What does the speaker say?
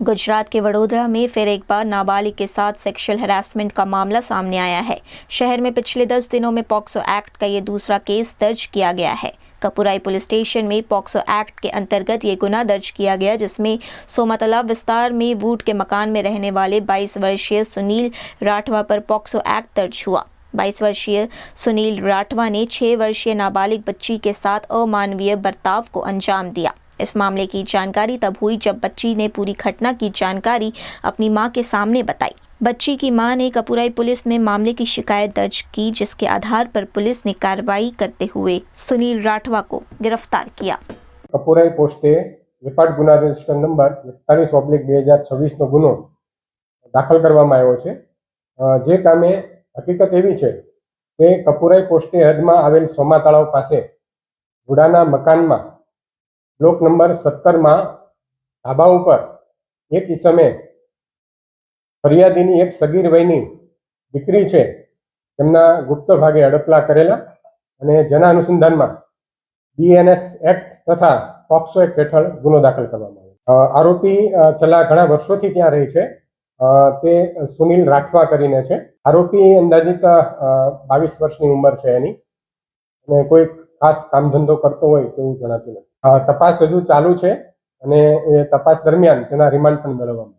गुजरात के वडोदरा में फिर एक बार नाबालिग के साथ सेक्सुअल हैरेसमेंट का मामला सामने आया है। शहर में पिछले 10 दिनों में पॉक्सो एक्ट का ये दूसरा केस दर्ज किया गया है। कपुराई पुलिस स्टेशन में पॉक्सो एक्ट के अंतर्गत ये गुना दर्ज किया गया, जिसमें सोमातालाब विस्तार में वुड के मकान में रहने वाले 22 वर्षीय सुनील राठवा पर पॉक्सो एक्ट दर्ज हुआ। 22 वर्षीय सुनील राठवा ने 6 वर्षीय नाबालिग बच्ची के साथ अमानवीय बर्ताव को अंजाम दिया। इस मामले की जानकारी तब हुई जब बच्ची ने पूरी घटना की जानकारी अपनी मां के सामने बताई। बच्ची की मां ने कपुराई पुलिस में मामले की शिकायत दर्ज की, जिसके आधार पर पुलिस ने कार्रवाई करते हुए सुनील राठवा को गिरफ्तार किया। कपुराई पोस्टे रिपोर्ट गुना रजिस्टर नंबर 41/2026 નો ગુનો દાખલ કરવામાં આવ્યો છે। જે કામે હકીકત એવી છે કે કપુરાઈ પોસ્ટે હદમાં આવેલ સોમા તળાવ પાસે ગુડાના મકાનમાં બ્લોક નંબર 17 માં ધાબા ઉપર એક ઈસમે ફરિયાદીની એક સગીર વયની દીકરી છે તેમના ગુપ્ત ભાગે હડપલા કરેલા અને જેના અનુસંધાનમાં બીએનએસ એક્ટ તથા પોક્સો એક્ટ હેઠળ ગુનો દાખલ કરવામાં આવ્યો। આરોપી છેલ્લા ઘણા વર્ષોથી ત્યાં રહે છે। તે સુનિલ રાઠવા કરીને છે। આરોપી અંદાજિત 22 વર્ષની ઉંમર છે એની અને કોઈ ખાસ કામ ધંધો કરતો હોય તેવું જણાતું નથી। તપાસ હજુ ચાલુ છે અને એ તપાસ દરમિયાન તેના રિમાન્ડ પણ મેળવવામાં